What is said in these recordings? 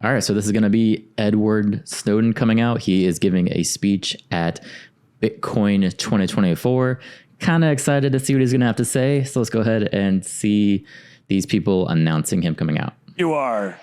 All right, so this is going to be Edward Snowden coming out. He is giving a speech at Bitcoin 2024. Kind of excited to see what he's going to have to say. So let's go ahead and see these people announcing him coming out. You are.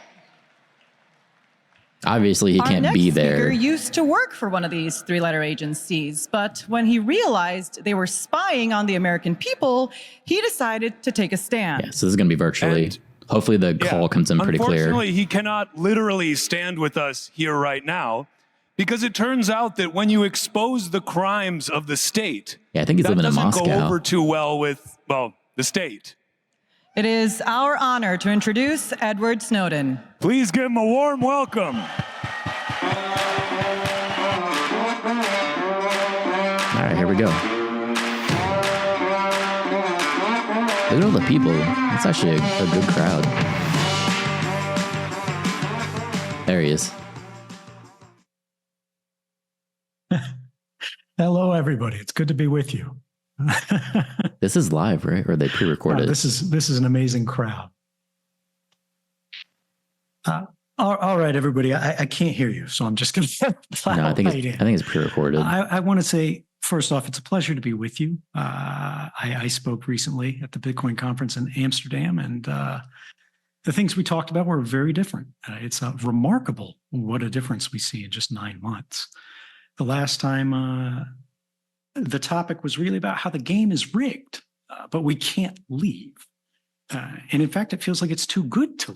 Obviously, he can't be there. Our next speaker used to work for one of these three-letter agencies, but when he realized they were spying on the American people, he decided to take a stand. Yeah, so this is going to be virtually. Hopefully the call comes in pretty clear. Unfortunately, he cannot literally stand with us here right now because it turns out that when you expose the crimes of the state, I think he's living in Moscow. That doesn't go over too well with, well, the state. It is our honor to introduce Edward Snowden. Please give him a warm welcome. All right, here we go. Look at all the people. It's actually a good crowd. There he is. Hello, everybody. It's good to be with you. This is live, right? Or are they pre-recorded? No, this is an amazing crowd. All right, everybody. I can't hear you, so I'm just going to. No, I think it's pre-recorded. I want to say first off, it's a pleasure to be with you. I spoke recently at the Bitcoin conference in Amsterdam, and the things we talked about were very different. It's remarkable what a difference we see in just 9 months. The last time, the topic was really about how the game is rigged, but we can't leave. And in fact, it feels like it's too good to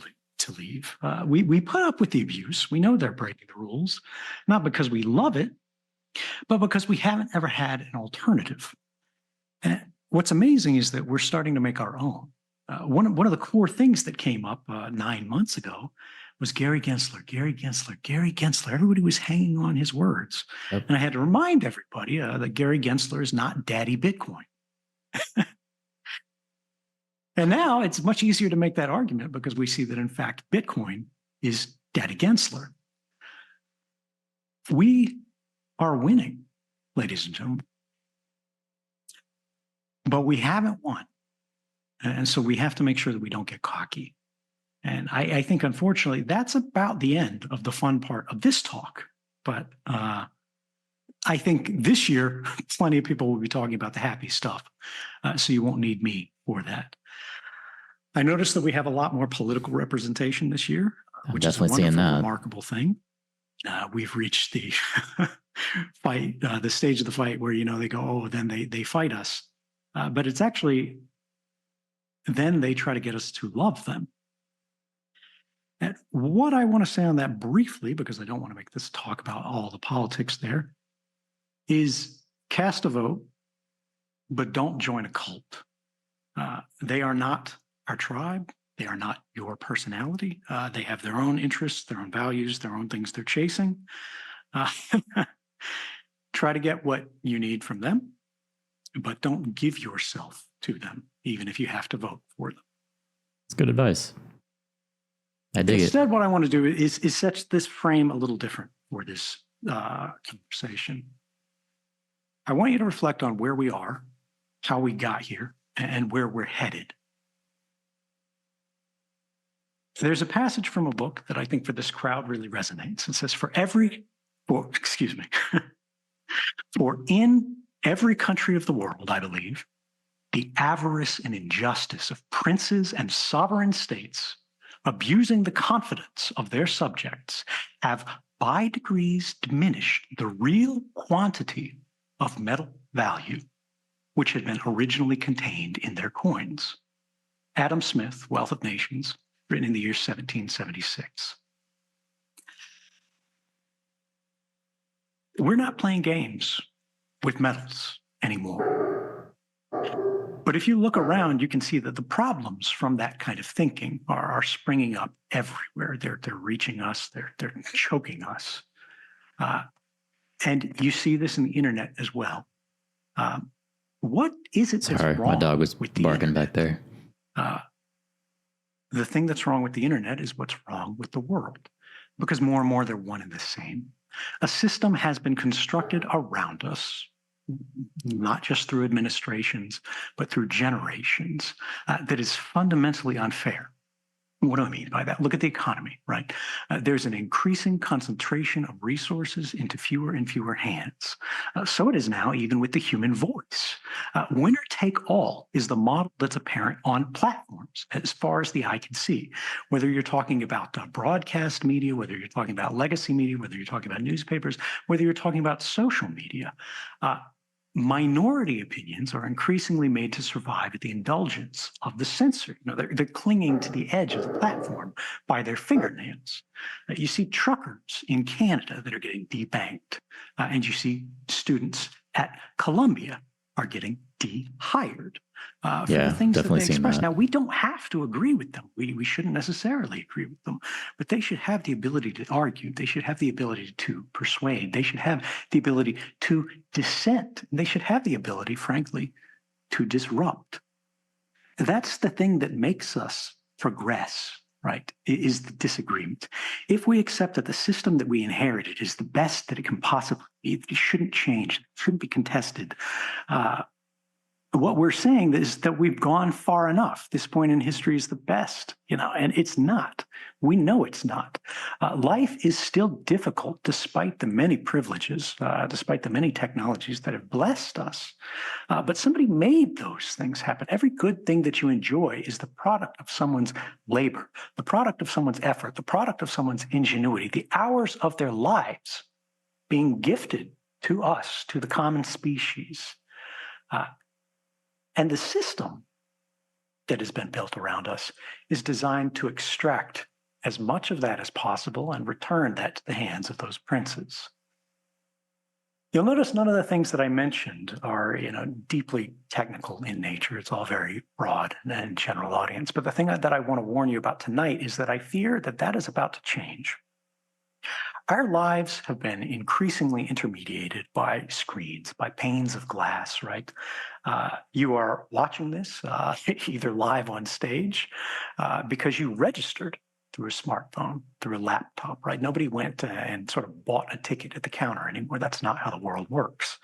leave. We put up with the abuse. We know they're breaking the rules, not because we love it, but because we haven't ever had an alternative. And what's amazing is that we're starting to make our own. One of the core things that came up 9 months ago was Gary Gensler, Gary Gensler, Gary Gensler. Everybody was hanging on his words. Yep. And I had to remind everybody that Gary Gensler is not Daddy Bitcoin. And now it's much easier to make that argument because we see that, in fact, Bitcoin is Daddy Gensler. We are winning, ladies and gentlemen. But we haven't won. And so we have to make sure that we don't get cocky. And I think, unfortunately, that's about the end of the fun part of this talk. But I think this year, plenty of people will be talking about the happy stuff. So you won't need me for that. I noticed that we have a lot more political representation this year, which is a wonderful, remarkable thing. We've reached the fight, the stage of the fight where, they go, oh, then they fight us. But it's actually, then they try to get us to love them. And what I want to say on that briefly, because I don't want to make this talk about all the politics there, is cast a vote, but don't join a cult. They are not our tribe. They are not your personality. They have their own interests, their own values, their own things they're chasing. Try to get what you need from them, but don't give yourself to them, even if you have to vote for them. It's good advice. I dig it. Instead, what I want to do is set this frame a little different for this conversation. I want you to reflect on where we are, how we got here, and where we're headed. There's a passage from a book that I think for this crowd really resonates. It says, for in every country of the world, I believe, the avarice and injustice of princes and sovereign states abusing the confidence of their subjects have by degrees diminished the real quantity of metal value which had been originally contained in their coins. Adam Smith, Wealth of Nations, written in the year 1776. We're not playing games with metals anymore. But if you look around, you can see that the problems from that kind of thinking are springing up everywhere. They're reaching us. They're choking us. And you see this in the internet as well. What is it that's wrong? Sorry, my dog was barking back there. The thing that's wrong with the internet is what's wrong with the world, because more and more they're one and the same. A system has been constructed around us, not just through administrations, but through generations, that is fundamentally unfair. What do I mean by that? Look at the economy, right? There's an increasing concentration of resources into fewer and fewer hands. So it is now even with the human voice. Winner take all is the model that's apparent on platforms as far as the eye can see. Whether you're talking about broadcast media, whether you're talking about legacy media, whether you're talking about newspapers, whether you're talking about social media, minority opinions are increasingly made to survive at the indulgence of the censor. They're clinging to the edge of the platform by their fingernails. You see truckers in Canada that are getting debanked, and you see students at Columbia are getting de-hired for the things that they express. Now, we don't have to agree with them. We shouldn't necessarily agree with them, but they should have the ability to argue. They should have the ability to persuade. They should have the ability to dissent. They should have the ability, frankly, to disrupt. That's the thing that makes us progress, right, is the disagreement. If we accept that the system that we inherited is the best that it can possibly be, it shouldn't change, it shouldn't be contested. What we're saying is that we've gone far enough. This point in history is the best, and it's not. We know it's not. Life is still difficult despite the many privileges, despite the many technologies that have blessed us. But somebody made those things happen. Every good thing that you enjoy is the product of someone's labor, the product of someone's effort, the product of someone's ingenuity, the hours of their lives being gifted to us, to the common species. And the system that has been built around us is designed to extract as much of that as possible and return that to the hands of those princes. You'll notice none of the things that I mentioned are, deeply technical in nature. It's all very broad and general audience. But the thing that I want to warn you about tonight is that I fear that that is about to change. Our lives have been increasingly intermediated by screens, by panes of glass, right? You are watching this either live on stage because you registered through a smartphone, through a laptop, right? Nobody went and sort of bought a ticket at the counter anymore. That's not how the world works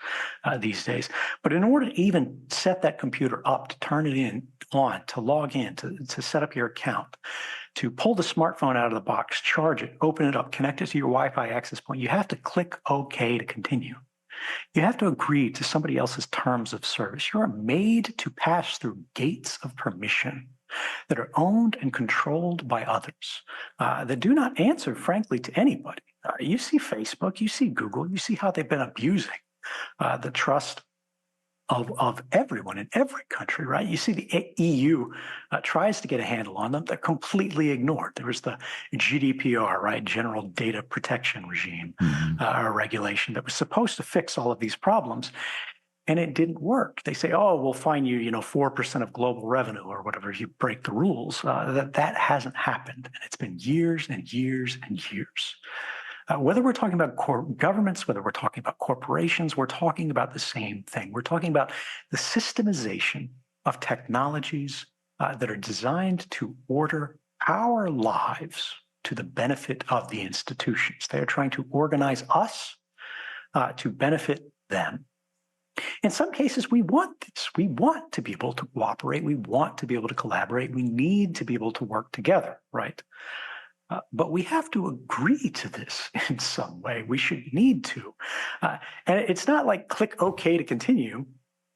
these days. But in order to even set that computer up, to turn it on, to log in, to set up your account, to pull the smartphone out of the box, charge it, open it up, connect it to your Wi-Fi access point, you have to click OK to continue. You have to agree to somebody else's terms of service. You are made to pass through gates of permission that are owned and controlled by others that do not answer, frankly, to anybody. You see Facebook, you see Google, you see how they've been abusing the trust of everyone in every country, right? You see the EU tries to get a handle on them. They're completely ignored. There was the GDPR, right? General Data Protection Regime regulation that was supposed to fix all of these problems. And it didn't work. They say, oh, we'll fine you, 4% of global revenue or whatever if you break the rules. That hasn't happened. And it's been years and years and years. Whether we're talking about governments, whether we're talking about corporations, we're talking about the same thing. We're talking about the systemization of technologies that are designed to order our lives to the benefit of the institutions. They are trying to organize us to benefit them. In some cases, we want this. We want to be able to cooperate. We want to be able to collaborate. We need to be able to work together, right? But we have to agree to this in some way. We should need to. And it's not like click OK to continue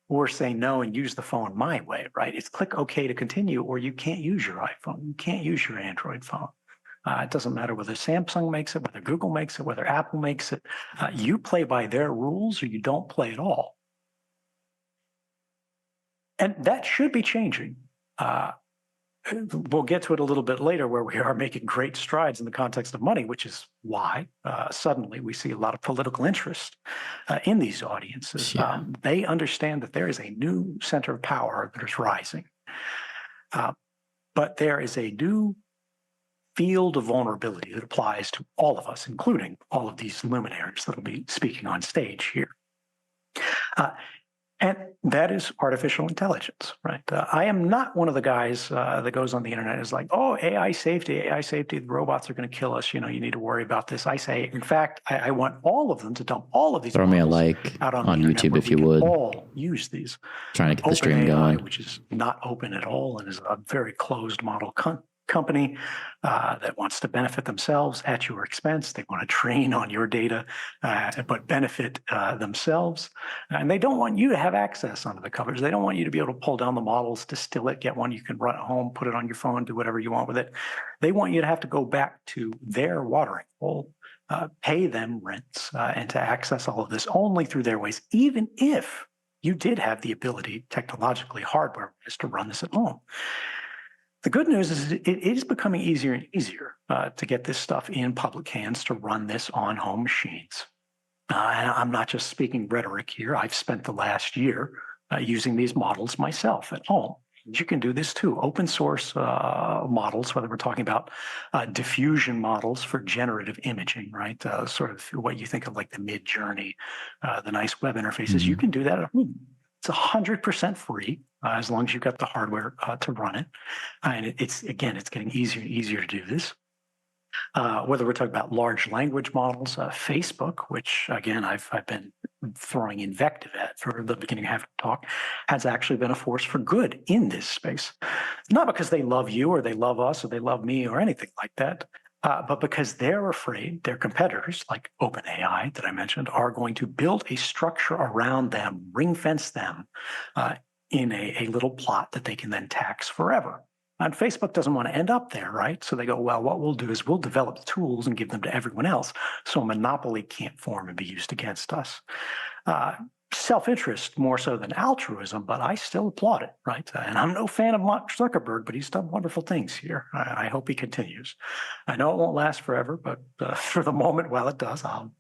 or say no and use the phone my way, right? It's click OK to continue or you can't use your iPhone. You can't use your Android phone. It doesn't matter whether Samsung makes it, whether Google makes it, whether Apple makes it. You play by their rules or you don't play at all. And that should be changing. We'll get to it a little bit later where we are making great strides in the context of money, which is why suddenly we see a lot of political interest in these audiences. Yeah. They understand that there is a new center of power that is rising. But there is a new field of vulnerability that applies to all of us, including all of these luminaries that will be speaking on stage here. And that is artificial intelligence, right? I am not one of the guys that goes on the internet and is like, oh, AI safety, the robots are going to kill us. You need to worry about this. I say, in fact, I want all of them to dump all of these. Throw me a like out on YouTube if you would. All use these. Trying to get the stream going. Which is not open at all and is a very closed model company that wants to benefit themselves at your expense. They want to train on your data, but benefit themselves. And they don't want you to have access under the covers. They don't want you to be able to pull down the models, distill it, get one you can run at home, put it on your phone, do whatever you want with it. They want you to have to go back to their watering hole, pay them rents, and to access all of this only through their ways, even if you did have the ability technologically, hardware-wise, to run this at home. The good news is it is becoming easier and easier to get this stuff in public hands, to run this on home machines. And I'm not just speaking rhetoric here. I've spent the last year using these models myself at home. You can do this too. Open source models, whether we're talking about diffusion models for generative imaging, right? Sort of what you think of like the Mid-Journey, the nice web interfaces. You can do that at home. It's 100% free as long as you've got the hardware to run it. And it's getting easier and easier to do this. Whether we're talking about large language models, Facebook, which again, I've been throwing invective at for the beginning half of the talk, has actually been a force for good in this space. Not because they love you or they love us or they love me or anything like that, but because they're afraid their competitors, like OpenAI that I mentioned, are going to build a structure around them, ring fence them in a little plot that they can then tax forever. And Facebook doesn't want to end up there, right? So they go, well, what we'll do is we'll develop the tools and give them to everyone else so a monopoly can't form and be used against us. Self-interest more so than altruism, but I still applaud it, right? And I'm no fan of Mark Zuckerberg, but he's done wonderful things here. I hope he continues. I know it won't last forever, but for the moment, while it does, I'll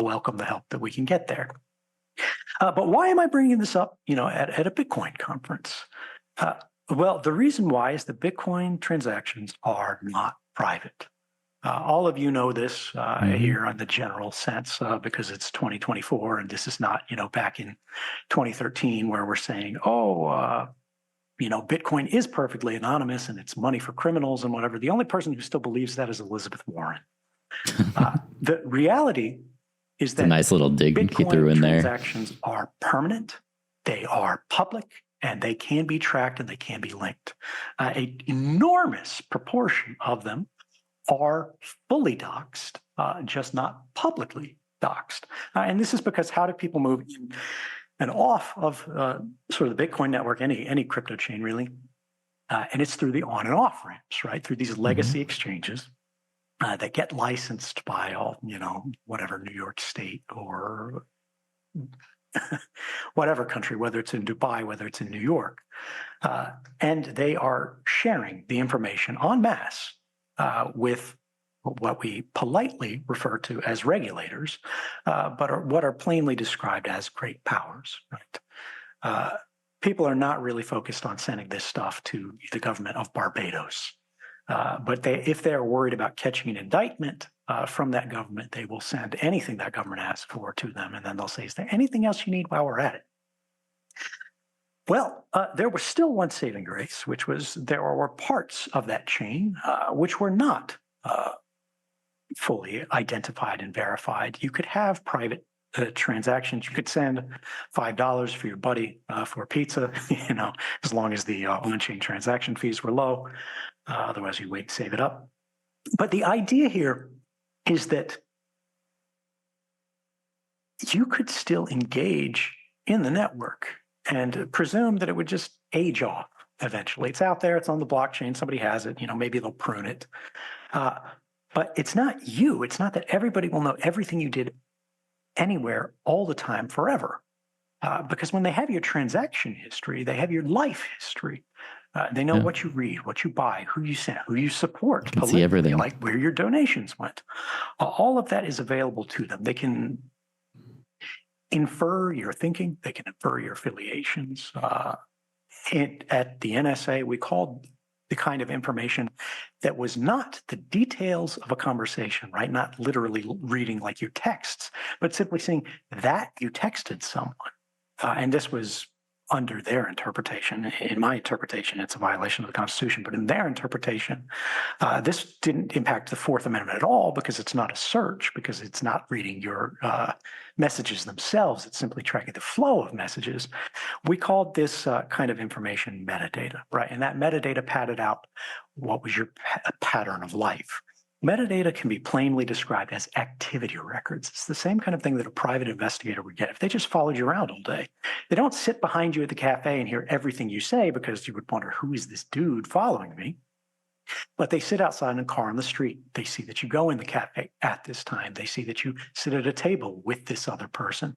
welcome the help that we can get there. But why am I bringing this up, at a Bitcoin conference? Well, the reason why is that Bitcoin transactions are not private. All of you know this here on the general sense because it's 2024 and this is not, back in 2013 where we're saying, Bitcoin is perfectly anonymous and it's money for criminals and whatever. The only person who still believes that is Elizabeth Warren. The reality is that a nice little dig Bitcoin you threw in there. Transactions are permanent, they are public, and they can be tracked and they can be linked. An enormous proportion of them are fully doxed, just not publicly doxed. And this is because how do people move in and off of sort of the Bitcoin network, any crypto chain really? And it's through the on and off ramps, right? Through these legacy exchanges that get licensed by all, whatever New York State or whatever country, whether it's in Dubai, whether it's in New York. And they are sharing the information en masse with what we politely refer to as regulators, but what are plainly described as great powers. Right? People are not really focused on sending this stuff to the government of Barbados. But if they're worried about catching an indictment from that government, they will send anything that government asks for to them. And then they'll say, is there anything else you need while we're at it? Well, there was still one saving grace, which was there were parts of that chain which were not fully identified and verified. You could have private transactions. You could send $5 for your buddy for pizza, as long as the on-chain transaction fees were low. Otherwise, you wait and save it up. But the idea here is that you could still engage in the network and presume that it would just age off eventually. It's out there, it's on the blockchain, somebody has it, maybe they'll prune it. But it's not you. It's not that everybody will know everything you did anywhere all the time forever. Because when they have your transaction history, they have your life history. They know what you read, what you buy, who you send, who you support, can see everything, like where your donations went. All of that is available to them. They can infer your thinking. They can infer your affiliations. At the NSA, we called the kind of information that was not the details of a conversation, right? Not literally reading like your texts, but simply saying that you texted someone. And this was under their interpretation. In my interpretation, it's a violation of the Constitution, but in their interpretation, this didn't impact the Fourth Amendment at all because it's not a search, because it's not reading your messages themselves. It's simply tracking the flow of messages. We called this kind of information metadata, right? And that metadata padded out what was your pattern of life. Metadata can be plainly described as activity records. It's the same kind of thing that a private investigator would get if they just followed you around all day. They don't sit behind you at the cafe and hear everything you say because you would wonder, who is this dude following me? But they sit outside in a car on the street. They see that you go in the cafe at this time. They see that you sit at a table with this other person.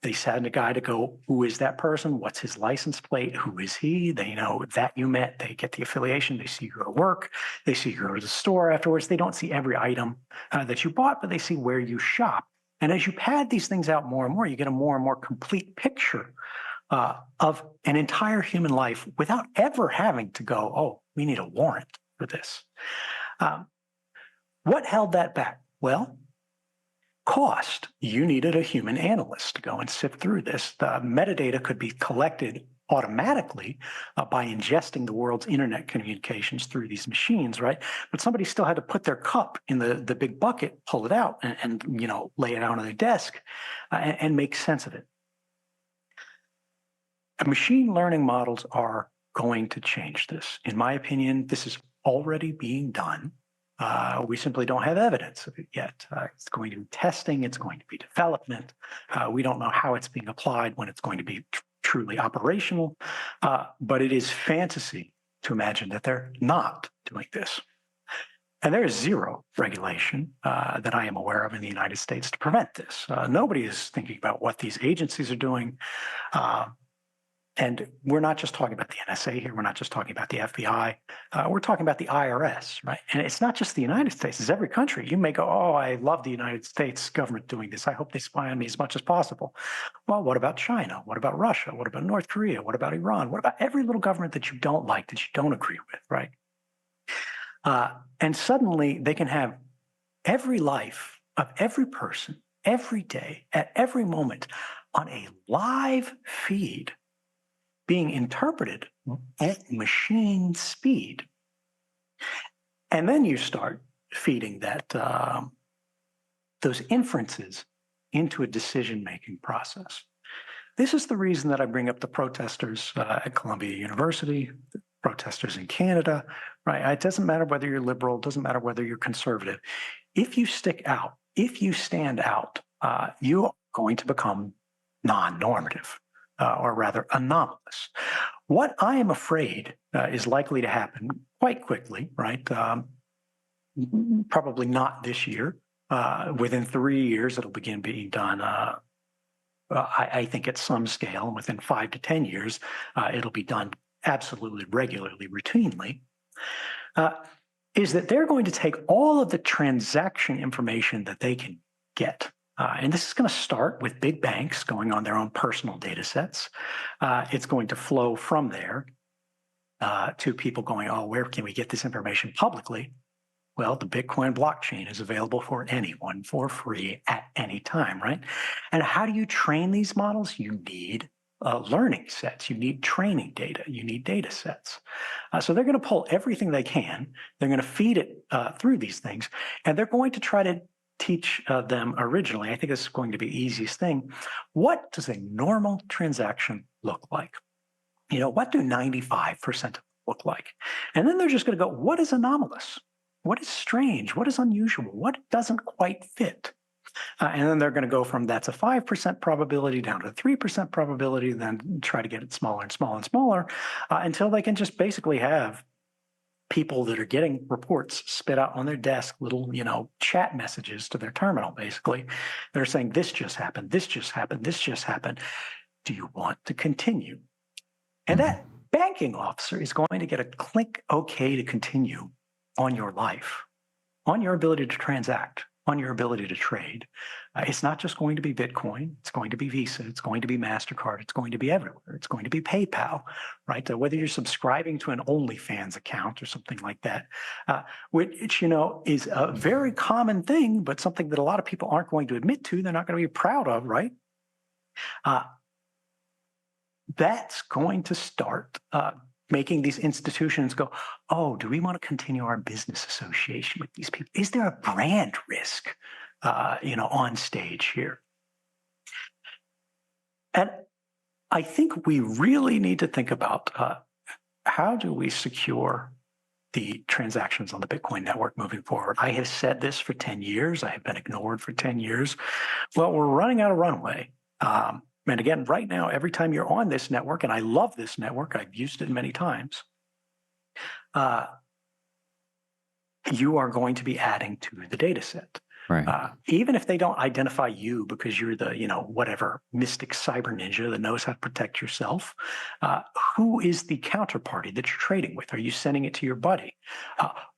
They send a guy to go, who is that person? What's his license plate? Who is he? They know that you met. They get the affiliation. They see you go to work. They see you go to the store afterwards. They don't see every item that you bought, but they see where you shop. And as you pad these things out more and more, you get a more and more complete picture of an entire human life without ever having to go, oh, we need a warrant for this. What held that back? Well, cost. You needed a human analyst to go and sift through this. The metadata could be collected automatically by ingesting the world's internet communications through these machines, right? But somebody still had to put their cup in the big bucket, pull it out, and lay it out on their desk and make sense of it. Machine learning models are going to change this. In my opinion, this is already being done. We simply don't have evidence of it yet. It's going to be testing. It's going to be development. We don't know how it's being applied, when it's going to be truly operational. But it is fantasy to imagine that they're not doing this. And there is zero regulation that I am aware of in the United States to prevent this. Nobody is thinking about what these agencies are doing. And we're not just talking about the NSA here. We're not just talking about the FBI. We're talking about the IRS, right? And it's not just the United States. It's every country. You may go, oh, I love the United States government doing this. I hope they spy on me as much as possible. Well, what about China? What about Russia? What about North Korea? What about Iran? What about every little government that you don't like, that you don't agree with, right? And suddenly they can have every life of every person, every day, at every moment, on a live feed, being interpreted at machine speed. And then you start feeding that those inferences into a decision-making process. This is the reason that I bring up the protesters at Columbia University, the protesters in Canada, right? It doesn't matter whether you're liberal, it doesn't matter whether you're conservative. If you stick out, if you stand out, you are going to become non-normative. Or rather anomalous. What I am afraid is likely to happen quite quickly, right? Probably not this year. Within 3 years, it'll begin being done. I think at some scale, and within 5 to 10 years, it'll be done absolutely regularly, routinely. Is that they're going to take all of the transaction information that they can get. And this is going to start with big banks going on their own personal data sets. It's going to flow from there to people going, oh, where can we get this information publicly? Well, the Bitcoin blockchain is available for anyone for free at any time, right? And how do you train these models? You need learning sets. You need training data. You need data sets. So they're going to pull everything they can. They're going to feed it through these things, and they're going to try to teach them originally. I think this is going to be the easiest thing. What does a normal transaction look like? What do 95% look like? And then they're just going to go, what is anomalous? What is strange? What is unusual? What doesn't quite fit? And then they're going to go from that's a 5% probability down to a 3% probability, then try to get it smaller and smaller and smaller until they can just basically have people that are getting reports spit out on their desk, little, chat messages to their terminal, basically. They're saying, this just happened, this just happened, this just happened. Do you want to continue? And that banking officer is going to get a click OK to continue on your life, on your ability to transact, on your ability to trade. It's not just going to be Bitcoin. It's going to be Visa. It's going to be MasterCard. It's going to be everywhere. It's going to be PayPal, right? Whether you're subscribing to an OnlyFans account or something like that, which, is a very common thing, but something that a lot of people aren't going to admit to. They're not going to be proud of, right? that's going to start making these institutions go, oh, do we want to continue our business association with these people? Is there a brand risk, on stage here? And I think we really need to think about how do we secure the transactions on the Bitcoin network moving forward. I have said this for 10 years. I have been ignored for 10 years. Well, we're running out of runway. And again, right now, every time you're on this network, and I love this network, I've used it many times, you are going to be adding to the data set. Right. Even if they don't identify you because you're the, whatever mystic cyber ninja that knows how to protect yourself, who is the counterparty that you're trading with? Are you sending it to your buddy?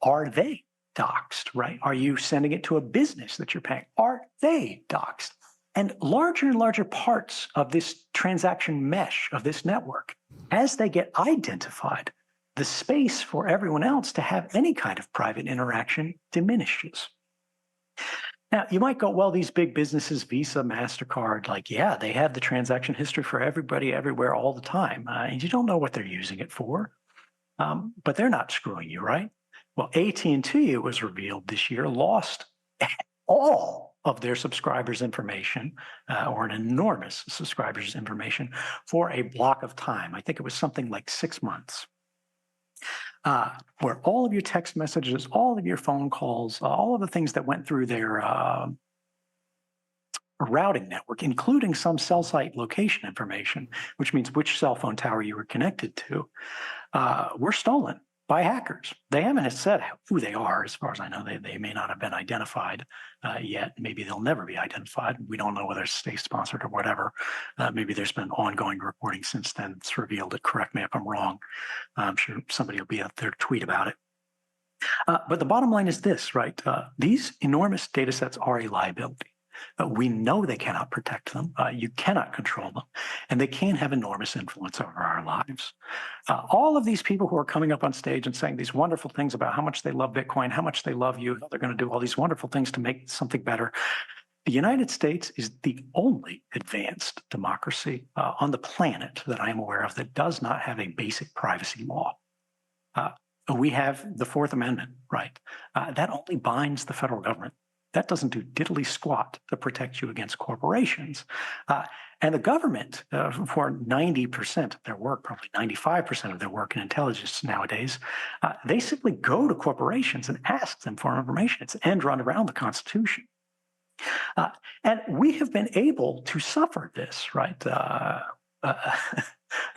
Are they doxxed, right? Are you sending it to a business that you're paying? Are they doxxed? And larger parts of this transaction mesh of this network, as they get identified, the space for everyone else to have any kind of private interaction diminishes. Now, you might go, well, these big businesses, Visa, MasterCard, they have the transaction history for everybody, everywhere, all the time. And you don't know what they're using it for. But they're not screwing you, right? Well, AT&T, it was revealed this year, lost all of their subscribers' information, or an enormous subscribers' information, for a block of time. I think it was something like 6 months. Where all of your text messages, all of your phone calls, all of the things that went through their routing network, including some cell site location information, which means which cell phone tower you were connected to, were stolen by hackers. They haven't said who they are. As far as I know, they may not have been identified yet. Maybe they'll never be identified. We don't know whether it's state-sponsored or whatever. Maybe there's been ongoing reporting since then. It's revealed it. Correct me if I'm wrong. I'm sure somebody will be out there to tweet about it. But the bottom line is this, right? These enormous data sets are a liability. We know they cannot protect them. You cannot control them. And they can have enormous influence over our lives. All of these people who are coming up on stage and saying these wonderful things about how much they love Bitcoin, how much they love you, how they're going to do all these wonderful things to make something better. The United States is the only advanced democracy on the planet that I am aware of that does not have a basic privacy law. We have the Fourth Amendment, right? That only binds the federal government. That doesn't do diddly squat to protect you against corporations. And the government, for 90% of their work, probably 95% of their work in intelligence nowadays, they simply go to corporations and ask them for information. It's end run around the Constitution. And we have been able to suffer this, right?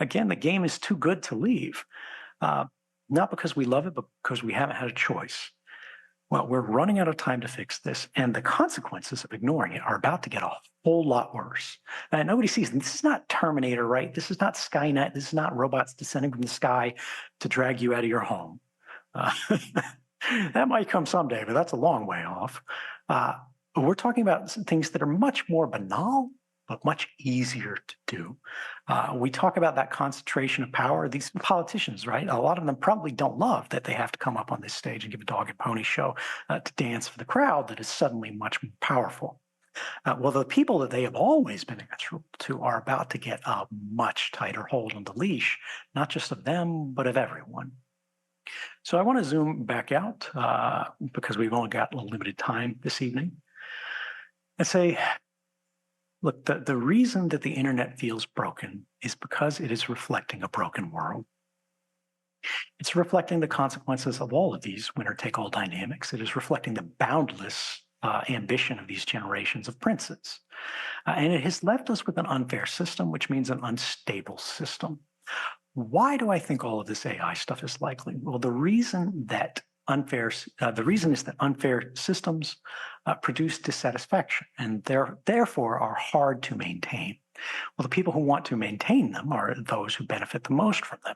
Again, the game is too good to leave. Not because we love it, but because we haven't had a choice. Well, we're running out of time to fix this, and the consequences of ignoring it are about to get a whole lot worse. Nobody sees them. This is not Terminator, right? This is not Skynet. This is not robots descending from the sky to drag you out of your home. That might come someday, but that's a long way off. We're talking about things that are much more banal, but much easier to do. We talk about that concentration of power. These politicians, right? A lot of them probably don't love that they have to come up on this stage and give a dog and pony show to dance for the crowd that is suddenly much more powerful. Well, the people that they have always been answerable to are about to get a much tighter hold on the leash, not just of them, but of everyone. So I want to zoom back out because we've only got a limited time this evening and say, look, the reason that the internet feels broken is because it is reflecting a broken world. It's reflecting the consequences of all of these winner-take-all dynamics. It is reflecting the boundless ambition of these generations of princes. And it has left us with an unfair system, which means an unstable system. Why do I think all of this AI stuff is likely? Well, the reason is that unfair systems produce dissatisfaction and therefore are hard to maintain. Well, the people who want to maintain them are those who benefit the most from them.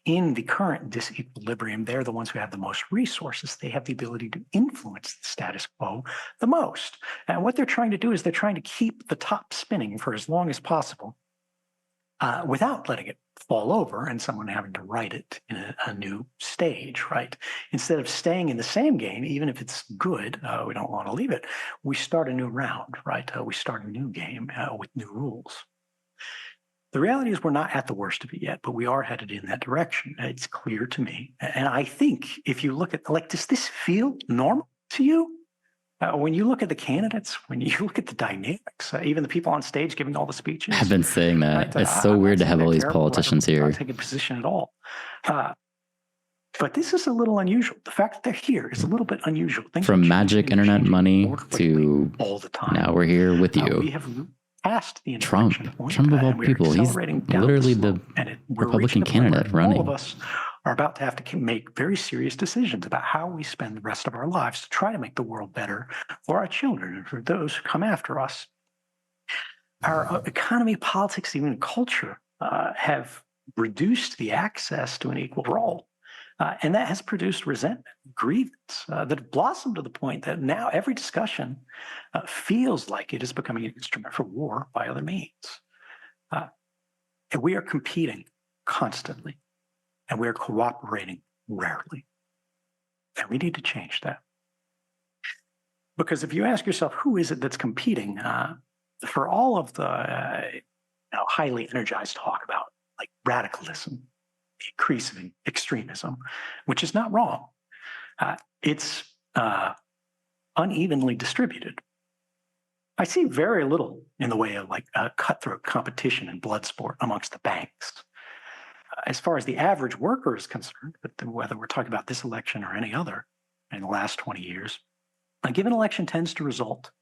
In the current disequilibrium, they're the ones who have the most resources. They have the ability to influence the status quo the most. And what they're trying to do is they're trying to keep the top spinning for as long as possible without letting it fall over and someone having to write it in a new stage, right? Instead of staying in the same game, even if it's good, we don't want to leave it. We start a new round, right? We start a new game with new rules. The reality is we're not at the worst of it yet, but we are headed in that direction. It's clear to me. And I think if you look at, like, does this feel normal to you? When you look at the candidates, when you look at the dynamics, even the people on stage giving all the speeches. I've been saying that. right, It's so I'm weird to not saying have all they're these terrible, politicians I'm not here. taking a position at all. But this is a little unusual. The fact that they're here is a little bit unusual. Things From are magic changing and internet changing money more quickly to all the time. now we're here with We you. have passed the Trump. inflection point, Trump of all and we're people. He's accelerating down literally slope, the and we're Republican reaching a point where candidate running. all of us are about to have to make very serious decisions about how we spend the rest of our lives to try to make the world better for our children and for those who come after us. Our economy, politics, even culture have reduced the access to an equal role. And that has produced resentment, grievance that blossomed to the point that now every discussion feels like it is becoming an instrument for war by other means. And we are competing constantly, and we are cooperating rarely. And we need to change that. Because if you ask yourself, who is it that's competing for all of the highly energized talk about like radicalism, the increase of extremism, which is not wrong. It's unevenly distributed. I see very little in the way of like cutthroat competition and blood sport amongst the banks. As far as the average worker is concerned, whether we're talking about this election or any other in the last 20 years, a given election tends to result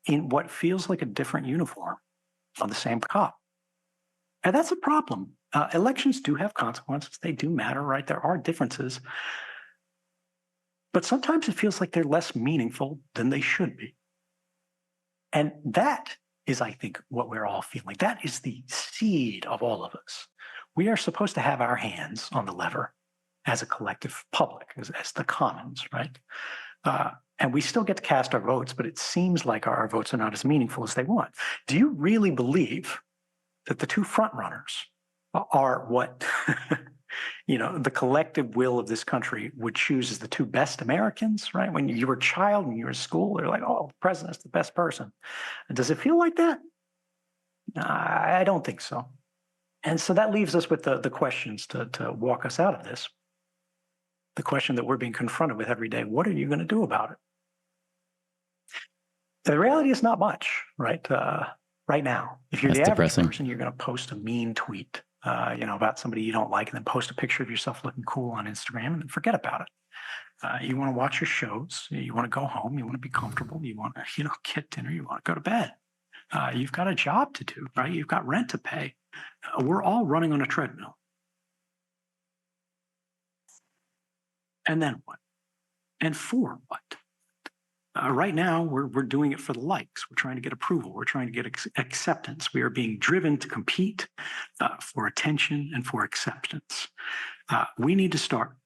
in what feels like a different uniform on the same cop. And that's a problem. Elections do have consequences. They do matter, right? There are differences. But sometimes it feels like they're less meaningful than they should be. And that is, I think, what we're all feeling. That is the seed of all of us. We are supposed to have our hands on the lever as a collective public, as the commons, right? And we still get to cast our votes, but it seems like our votes are not as meaningful as they want. Do you really believe that the two front runners are what the collective will of this country would choose as the two best Americans, right? When you were a child and you were in school, they're like, oh, the president's the best person. And does it feel like that? I don't think so. And so that leaves us with the questions to walk us out of this. The question that we're being confronted with every day: what are you going to do about it? The reality is not much, right? Right now, if you're That's the average depressing. person, you're going to post a mean tweet, about somebody you don't like, and then post a picture of yourself looking cool on Instagram, and then forget about it. You want to watch your shows. You want to go home. You want to be comfortable. You want to, get dinner. You want to go to bed. You've got a job to do, right? You've got rent to pay. We're all running on a treadmill. And then what? And for what? Right now, we're doing it for the likes. We're trying to get approval. We're trying to get acceptance. We are being driven to compete for attention and for acceptance. We need to start,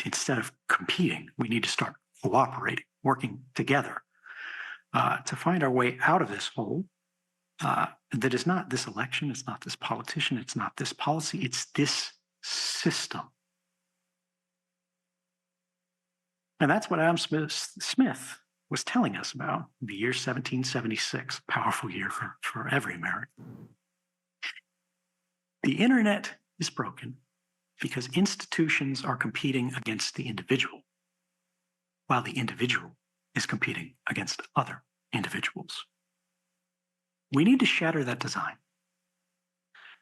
instead of competing, we need to start cooperating, working together to find our way out of this hole that is not this election, it's not this politician, it's not this policy, it's this system. And that's what Adam Smith was telling us about the year 1776, a powerful year for every American. The internet is broken because institutions are competing against the individual, while the individual is competing against other individuals. We need to shatter that design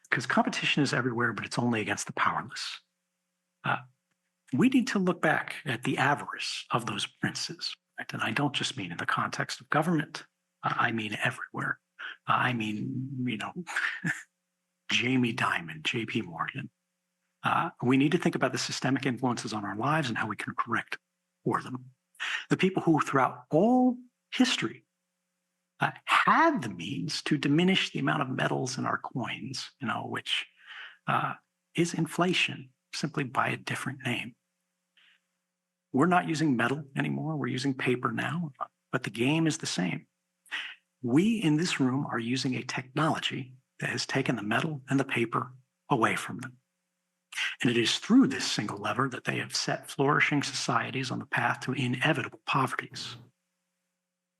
because competition is everywhere, but it's only against the powerless. We need to look back at the avarice of those princes. Right? And I don't just mean in the context of government. I mean everywhere. I mean, Jamie Dimon, J.P. Morgan. We need to think about the systemic influences on our lives and how we can correct for them. The people who throughout all history had the means to diminish the amount of metals in our coins, which is inflation, simply by a different name. We're not using metal anymore. We're using paper now, but the game is the same. We in this room are using a technology that has taken the metal and the paper away from them. And it is through this single lever that they have set flourishing societies on the path to inevitable poverties.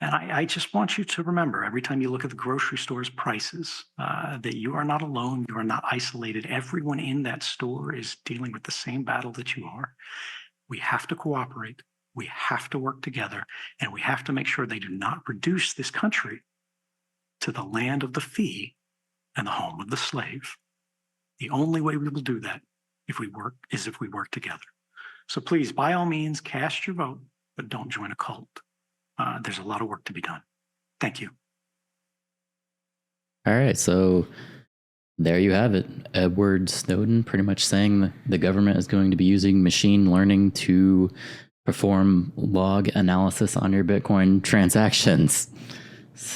And I just want you to remember every time you look at the grocery store's prices that you are not alone. You are not isolated. Everyone in that store is dealing with the same battle that you are. We have to cooperate. We have to work together. And we have to make sure they do not reduce this country to the land of the free and the home of the slave. The only way we will do that if we work together. So please, by all means, cast your vote, but don't join a cult. There's a lot of work to be done. Thank you. All right, so there you have it. Edward Snowden pretty much saying the government is going to be using machine learning to perform log analysis on your Bitcoin transactions.